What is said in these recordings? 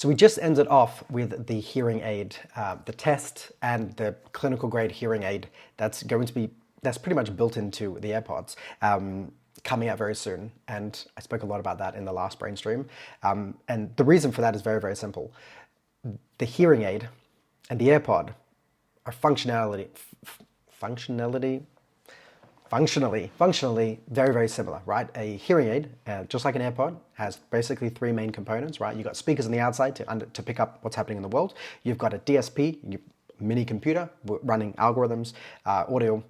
So we just ended off with the hearing aid, the test and the clinical grade hearing aid that's pretty much built into the AirPods, coming out very soon. And I spoke a lot about that in the last brain stream. And the reason for that is very, very simple. The hearing aid and the AirPod are functionally very, very similar, right? A hearing aid, just like an AirPod, has basically three main components, right? You've got speakers on the outside to pick up what's happening in the world. You've got a DSP, mini computer running algorithms, audio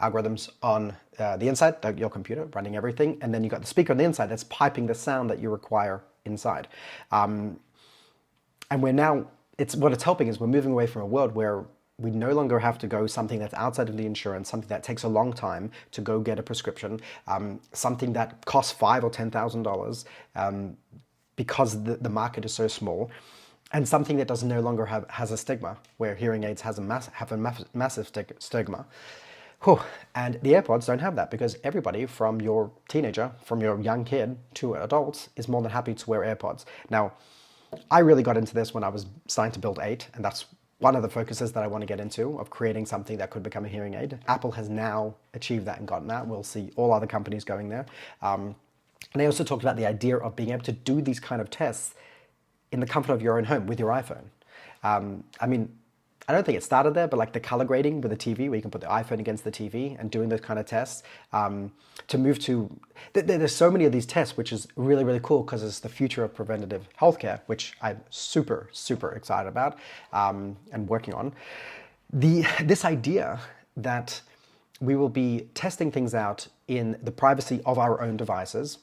algorithms on the inside, your computer running everything. And then you've got the speaker on the inside that's piping the sound that you require inside. And what it's helping is we're moving away from a world where we no longer have to go something that's outside of the insurance, something that takes a long time to go get a prescription, something that costs $5,000 or $10,000 because the market is so small, and something that no longer has a stigma, where hearing aids have a massive stigma. Whew. And the AirPods don't have that, because everybody from your teenager, from your young kid to adults, is more than happy to wear AirPods. Now, I really got into this when I was starting to build 8, and that's one of the focuses that I want to get into, of creating something that could become a hearing aid. Apple has now achieved that and gotten that. We'll see all other companies going there. And I also talked about the idea of being able to do these kind of tests in the comfort of your own home with your iPhone. I mean, I don't think it started there, but like the color grading with the TV, where you can put the iPhone against the TV and doing those kind of tests, to move to, there's so many of these tests, which is really, really cool, because it's the future of preventative healthcare, which I'm super, super excited about and working on. This idea that we will be testing things out in the privacy of our own devices,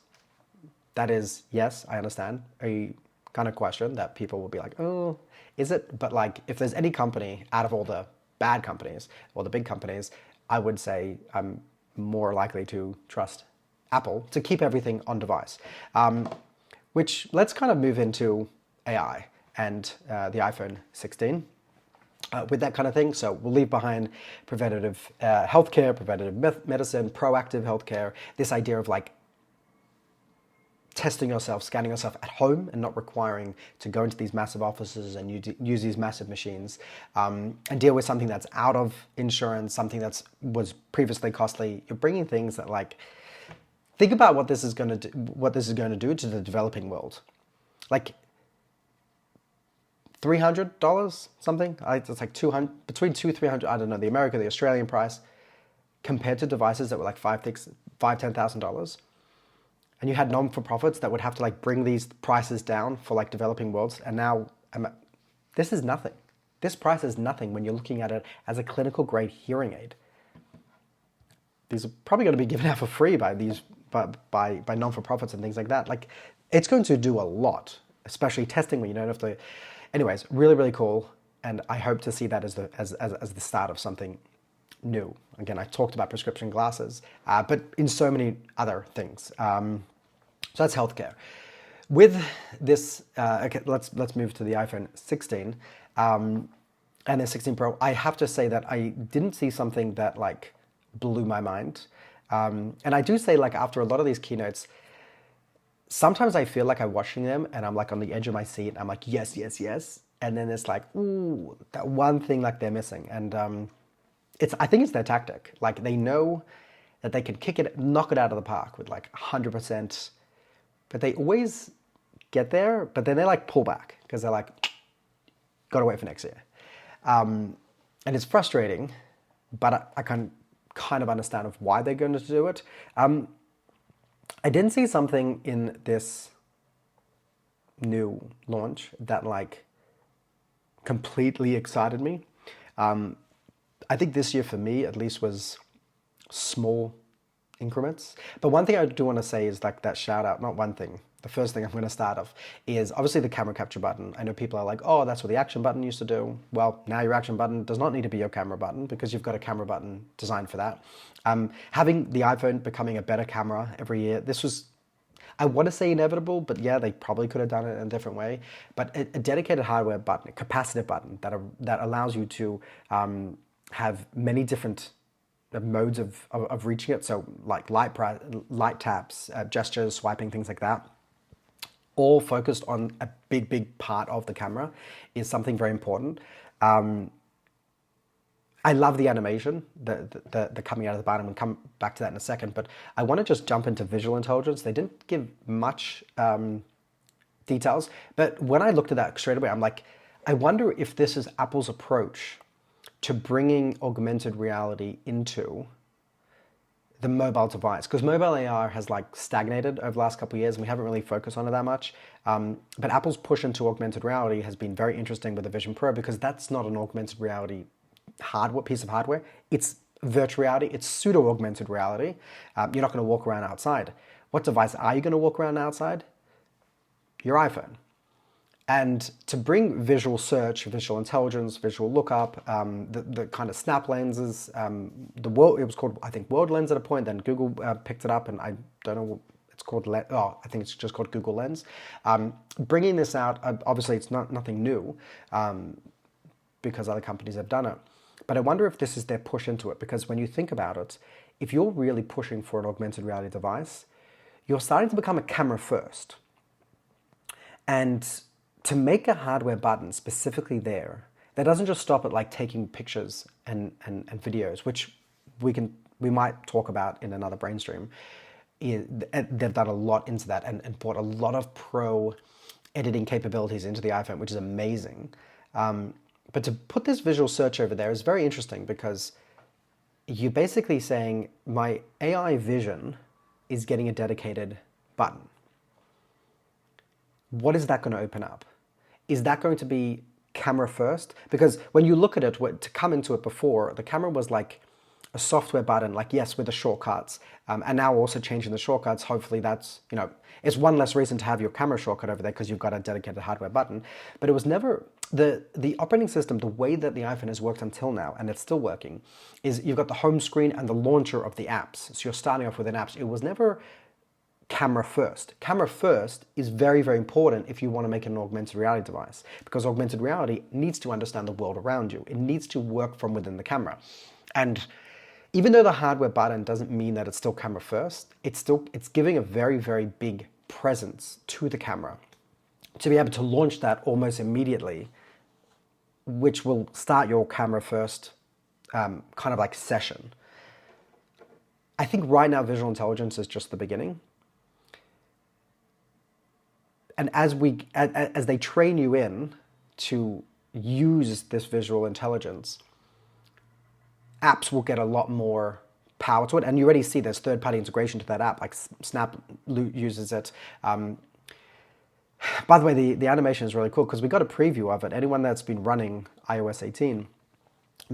that is, yes, I understand, a kind of question that people will be like, oh, is it? But like, if there's any company out of all the bad companies or the big companies, I would say I'm more likely to trust Apple to keep everything on device. Which, let's kind of move into AI and the iPhone 16 with that kind of thing. So we'll leave behind preventative healthcare, preventative medicine, proactive healthcare, this idea of like testing yourself, scanning yourself at home, and not requiring to go into these massive offices and use these massive machines, and deal with something that's out of insurance, something was previously costly. You're bringing things that, like, think about what this is going to do to the developing world. Like $300 something. It's like between $200-300. I don't know the Australian price, compared to devices that were like $10,000. And you had non-for-profits that would have to like bring these prices down for like developing worlds. And now this is nothing. This price is nothing when you're looking at it as a clinical grade hearing aid. These are probably going to be given out for free by non-for-profits and things like that. Like, it's going to do a lot, especially testing when you don't have to. Anyways, really, really cool. And I hope to see that as the start of something new. Again, I talked about prescription glasses, but in so many other things. So that's healthcare. With this, okay, let's move to the iPhone 16 and the 16 Pro. I have to say that I didn't see something that like blew my mind. And I do say, like, after a lot of these keynotes, sometimes I feel like I'm watching them and I'm like on the edge of my seat. I'm like, yes, yes, yes. And then it's like, ooh, that one thing like they're missing. And I think it's their tactic. Like, they know that they can knock it out of the park with like 100%, but they always get there, but then they like pull back because they're like, gotta wait for next year. And it's frustrating, but I can kind of understand of why they're going to do it. I didn't see something in this new launch that like completely excited me. I think this year for me at least was small increments. But one thing I do want to say is like that shout out, not one thing. The first thing I'm going to start off is obviously the camera capture button. I know people are like, oh, that's what the action button used to do. Well, now your action button does not need to be your camera button because you've got a camera button designed for that. Having the iPhone becoming a better camera every year, this was, I want to say inevitable, but yeah, they probably could have done it in a different way. But a dedicated hardware button, a capacitive button that allows you to have many different modes of reaching it. So like light taps, gestures, swiping, things like that. all focused on a big part of the camera is something very important. I love the animation, the coming out of the button. We'll come back to that in a second, but I want to just jump into visual intelligence. They didn't give much details, but when I looked at that straight away, I'm like, I wonder if this is Apple's approach to bringing augmented reality into the mobile device, because mobile AR has like stagnated over the last couple of years and we haven't really focused on it that much. But Apple's push into augmented reality has been very interesting with the Vision Pro, because that's not an augmented reality piece of hardware. It's virtual reality. It's pseudo augmented reality. You're not going to walk around outside. What device are you going to walk around outside? Your iPhone. And to bring visual search, visual intelligence, visual lookup, the kind of snap lenses, it was called, I think, World Lens at a point, then Google picked it up, and I don't know what it's called. I think it's just called Google Lens. Bringing this out, obviously it's nothing new, because other companies have done it. But I wonder if this is their push into it, because when you think about it, if you're really pushing for an augmented reality device, you're starting to become a camera first. And to make a hardware button specifically there, that doesn't just stop at like taking pictures and videos, which we might talk about in another Brainstream. They've done a lot into that and brought a lot of pro editing capabilities into the iPhone, which is amazing. But to put this visual search over there is very interesting, because you're basically saying my AI vision is getting a dedicated button. What is that going to open up? Is that going to be camera first? Because when you look at it, to come into it before, the camera was like a software button, like yes, with the shortcuts, and now also changing the shortcuts. Hopefully that's, it's one less reason to have your camera shortcut over there because you've got a dedicated hardware button. But it was never, the operating system, the way that the iPhone has worked until now, and it's still working, is you've got the home screen and the launcher of the apps. So you're starting off with an apps. It was never camera first. Camera first is very, very important if you want to make an augmented reality device, because augmented reality needs to understand the world around you. It needs to work from within the camera. And even though the hardware button doesn't mean that it's still camera first, it's giving a very, very big presence to the camera to be able to launch that almost immediately, which will start your camera first kind of like session. I think right now visual intelligence is just the beginning. And as they train you in to use this visual intelligence, apps will get a lot more power to it. And you already see there's third-party integration to that app, like Snap uses it. By the way, the animation is really cool because we got a preview of it. Anyone that's been running iOS 18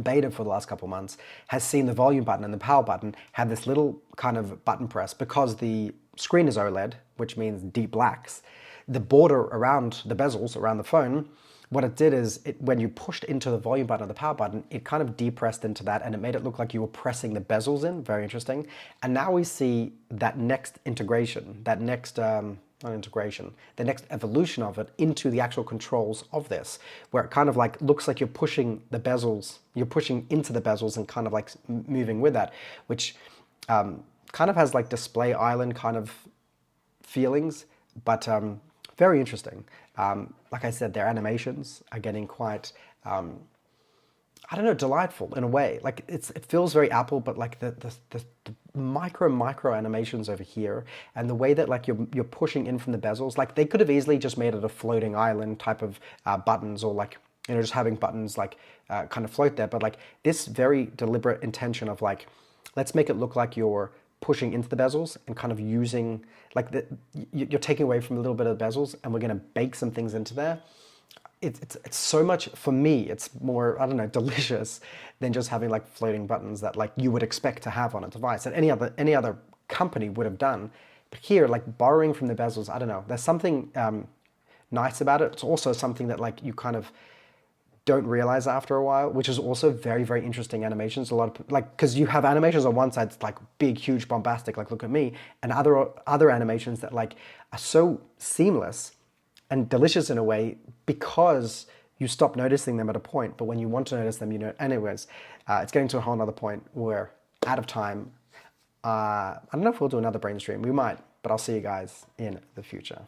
beta for the last couple of months has seen the volume button and the power button have this little kind of button press, because the screen is OLED, which means deep blacks. The border around the bezels, around the phone, what it did is, when you pushed into the volume button or the power button, it kind of depressed into that, and it made it look like you were pressing the bezels in. Very interesting. And now we see that next integration, the next evolution of it into the actual controls of this, where it kind of like looks like you're pushing the bezels, you're pushing into the bezels and kind of like moving with that, which kind of has like display island kind of feelings, but very interesting. Like I said, their animations are getting quite, I don't know, delightful in a way. Like it feels very Apple, but like the micro animations over here, and the way that like you're pushing in from the bezels, like they could have easily just made it a floating island type of buttons, or like, just having buttons like kind of float there. But like this very deliberate intention of like, let's make it look like you're pushing into the bezels and kind of using, like you're taking away from a little bit of the bezels, and we're going to bake some things into there. It's so much, for me, it's more, I don't know, delicious than just having like floating buttons that like you would expect to have on a device that any other company would have done. But here, like borrowing from the bezels, I don't know, there's something nice about it. It's also something that like you kind of don't realize after a while, which is also very, very interesting animations. A lot of, like, because you have animations on one side, it's like big, huge, bombastic, like look at me, and other animations that like are so seamless and delicious in a way, because you stop noticing them at a point, but when you want to notice them, anyways, it's getting to a whole nother point where out of time. I don't know if we'll do another brain stream. We might, but I'll see you guys in the future.